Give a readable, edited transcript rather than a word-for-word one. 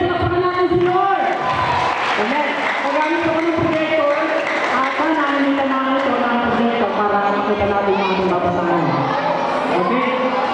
palakpakan natin si Lord! Amen. Magamit ako ng projector at nananamitan namin ito ng projector para makita natin yung ating babasahan. Okay?